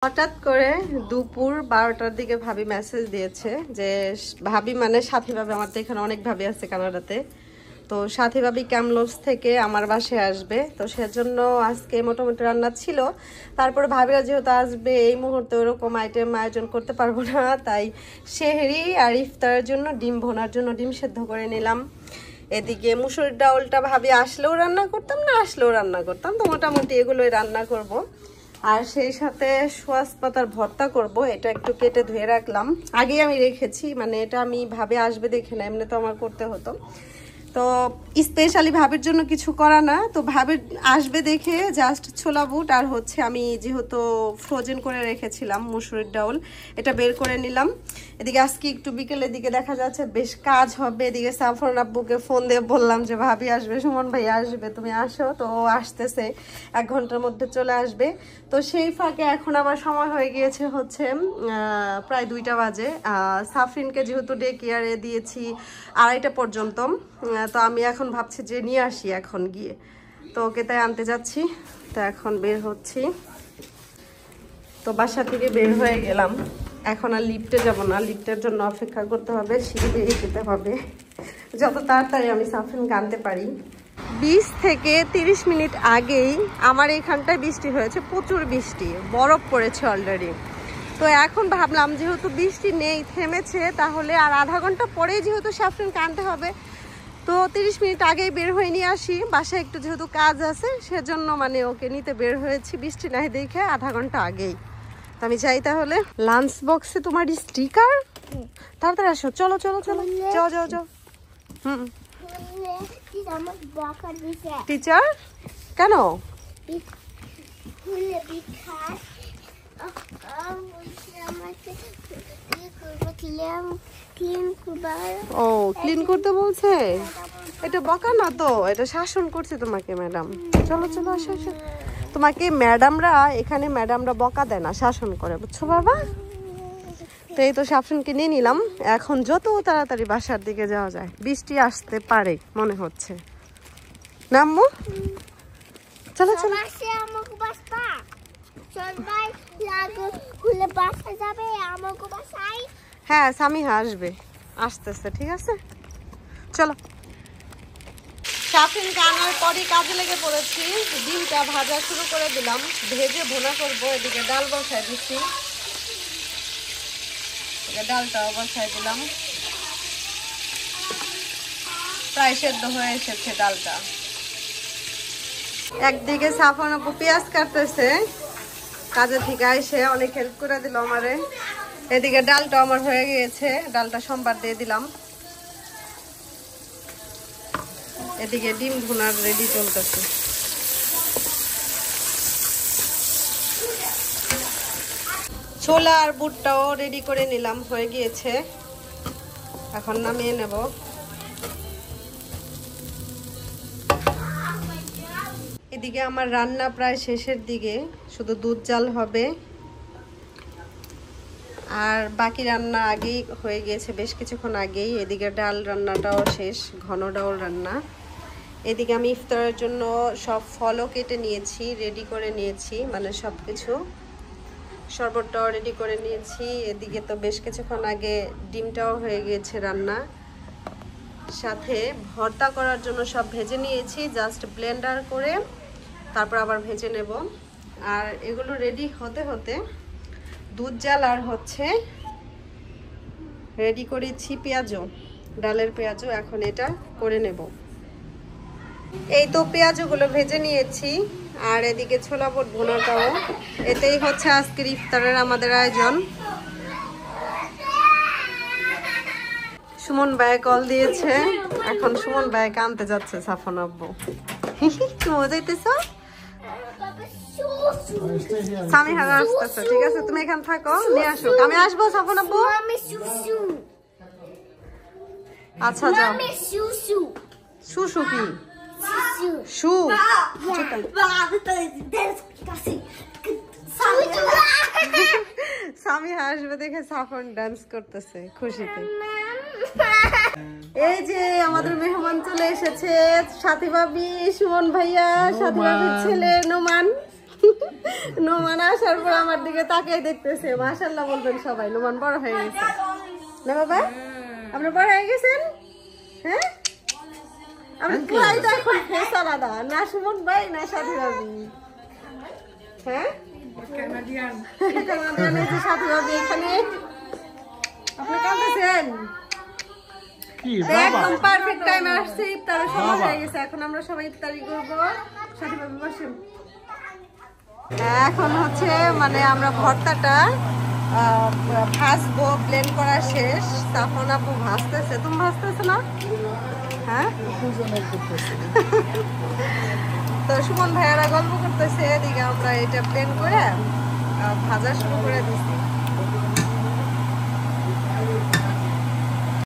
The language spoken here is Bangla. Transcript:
হঠাৎ করে দুপুর 12টার দিকে ভাবি মেসেজ দিয়েছে যে ভাবি মানে সাথী ভাবি, আমার তো এখানে অনেক ভাবি আছে কানাডাতে, তো সাথী ভাবি ক্যামলস থেকে আমার বাসায় আসবে, তো সেজন্য আজকে মোটামুটি রান্না ছিল। তারপরে ভাবিরা যেহেতু আসবে এই মুহূর্তে ওরকম আইটেম আয়োজন করতে পারবো না, তাই সেহরি আর ইফতারের জন্য ডিম ভোনার জন্য ডিম সেদ্ধ করে নিলাম। এদিকে মুসুরির ডাউলটা ভাবি আসলেও রান্না করতাম, না আসলেও রান্না করতাম, তো মোটামুটি এগুলোই রান্না করব। আর সেই সাথে সোয়াস পাতার ভর্তা করব, এটা একটু কেটে ধুয়ে রাখলাম, আগেই আমি রেখেছি, মানে এটা আমি ভাবে আসবে দেখে না, এমনি তো আমার করতে হতো, তো স্পেশালি ভাবির জন্য কিছু করা না, তো ভাবির আসবে দেখে জাস্ট ছোলা বুট আর হচ্ছে আমি যেহেতু ফ্রোজেন করে রেখেছিলাম মুসুরির ডাউল, এটা বের করে নিলাম। এদিকে আজকে একটু বিকেলের দিকে দেখা যাচ্ছে বেশ কাজ হবে। এদিকে সাফরন আব্বুকে ফোন দিয়ে বললাম যে ভাবি আসবে, সুমন ভাই আসবে, তুমি আসো, তো ও আসতেছে, 1 ঘন্টার মধ্যে চলে আসবে। তো সেই ফাঁকে এখন আবার সময় হয়ে গিয়েছে হচ্ছে প্রায় 2টা বাজে। সাফরিনকে যেহেতু ডে কেয়ারে দিয়েছি 2:30 পর্যন্ত, তো আমি এখন ভাবছি যে নিয়ে আসি এখন গিয়ে, তো ওকে তাই আনতে যাচ্ছি। তো এখন বের হচ্ছি, তো বাসা থেকে বের হয়ে গেলাম, এখন আর লিফটে যাব না, লিফটের জন্য অপেক্ষা করতে হবে, সিঁড়ি বেরিয়ে যেতে হবে, যত তাড়াতাড়ি আমি সাফরিনকে আনতে পারি। 20 থেকে 30 মিনিট আগেই আমার এখানটায় বৃষ্টি হয়েছে, প্রচুর বৃষ্টি, বরফ পড়েছে অলরেডি। তো এখন ভাবলাম যেহেতু বৃষ্টি নেই, থেমেছে, তাহলে আর আধা ঘন্টা পরেই যেহেতু সাফরিনকে আনতে হবে, তো 30 মিনিট আগেই বের হয়ে নিয়ে আসি। বাসায় একটু যেহেতু কাজ আছে সেজন্য মানে ওকে নিতে বের হয়েছি, বৃষ্টি নাই দেখে আধা ঘন্টা আগেই। তো আমি চাই তাহলে লাঞ্চ বক্সে তোমার স্টিকার, তাড়াতাড়ি আসো, চলো চলো চলো, যাও যাও যাও। টিচার কেন? ও ক্লিন করতে বলছে, এটা বকা না তো, এটা শাসন করছে তোমাকে ম্যাডাম। চলো চলো আসো আসো, তোমাকে ম্যাডামরা এখানে ম্যাডামরা বকা দেয় না, শাসন করে, বুঝছো বাবা? তো এই তো সাফরিনকে নিয়ে নিলাম, এখন যত তাড়াতাড়ি বাসার দিকে যাওয়া যায়, বৃষ্টি আসতে পারে মনে হচ্ছে, নাম্মু চলো চলো। হ্যাঁ সামিহা আসবে, আসতেছে, ঠিক আছে চলো। সাফরিনকে আনার পরই কাজে লেগে পড়েছি, ডিমটা ভাজা শুরু করে দিলাম, ভেজে ভুনা করবো। এদিকে ডাল বসাই দিচ্ছি, ডালটাও বসাই দিলাম, প্রায় সেদ্ধ হয়ে এসেছে ডালটা। একদিকে সাফন আপু পেঁয়াজ কাটতেছে, কাজে থেকে এসে অনেক হেল্প করে দিল আমারে। এদিকে ডালটা আমার হয়ে গিয়েছে, ডালটা সোমবার দিয়ে দিলাম। এদিকে ডিম ভুনার রেডি চলতেছে। ছোলা আর বুটটাও রেডি করে নিলাম, হয়ে গিয়েছে, এখন নামিয়ে নেব। এদিকে আমার রান্না প্রায় শেষের দিকে, শুধু দুধ জাল হবে, আর বাকি রান্না আগেই হয়ে গিয়েছে, বেশ কিছুক্ষণ আগেই। এদিকে ডাল রান্নাটাও শেষ, ঘন ডাউল রান্না। এদিকে আমি ইফতারের জন্য সব ফলও কেটে নিয়েছি, রেডি করে নিয়েছি, মানে সব কিছু, শরবতটাও রেডি করে নিয়েছি। এদিকে তো বেশ কিছুক্ষণ আগে ডিমটাও হয়ে গিয়েছে রান্না, সাথে ভর্তা করার জন্য সব ভেজে নিয়েছি, জাস্ট ব্লেন্ডার করে তারপর আবার ভেজে নেব। আর এগুলো রেডি হতে হতে দুধ জাল আর হচ্ছে রেডি করেছি পেঁয়াজও, ডালের পেঁয়াজও, এখন এটা করে নেব। এই তো পেঁয়াজগুলো ভেজে নিয়েছি, আর এদিকে ছোলা বুট ভুনাটাও। এতেই হচ্ছে আজকের ইফতারের আমাদের আয়োজন। সুমন ভাই কল দিয়েছে, এখন সুমন ভাইকে আনতে যাচ্ছে সাফন আব্বু। তুমি যাইতেছ? সামিহা আসতেছে, ঠিক আছে তুমি এখানে থাকো, নিয়ে আসো, আমি আসবো সাফন আব্বু। আচ্ছা যাও। শুশু কি? শু সামিহা আসবে দেখে সাফন ডান্স করতেছে খুশিতে। এই যে আমাদের মেহমান চলে এসেছে, সাথী ভাবি, সুমন ভাইয়া, সাথী ভাবির ছেলে নোমান। নোমান আসার পর আমার দিকে তাকিয়ে দেখতেছে, মাশাআল্লাহ বলবেন সবাই, নোমান বড় হয়ে গেছে না বাবা? আপনি বড় হয়ে গেছেন? হ্যাঁ, আমি পুরাই তো এখন ফেস আলাদা, না সুমন ভাই না সাথী ভাবি। হ্যাঁ, কানাডিয়ান এসে সাথী ভাবি এখানে। আপনি কাঁদতেছেন? একদম পারফেক্ট টাইমে আসছে, ইফতারের সময় হয়ে গেছে, এখন আমরা সবাই ইফতারি করবো। সাথী ভাবি বসেন। এখন হচ্ছে মানে আমরা ভর্তাটা ভাজবো, ব্লেন্ড করা শেষ, তখন আপু ভাজতেছে। তুমি ভাজতেছো না? হ্যাঁ, তো সুমন ভাইয়ারা গল্প করতেছে, এদিকে আমরা এটা ব্লেন্ড করে ভাজা শুরু করে দিচ্ছি।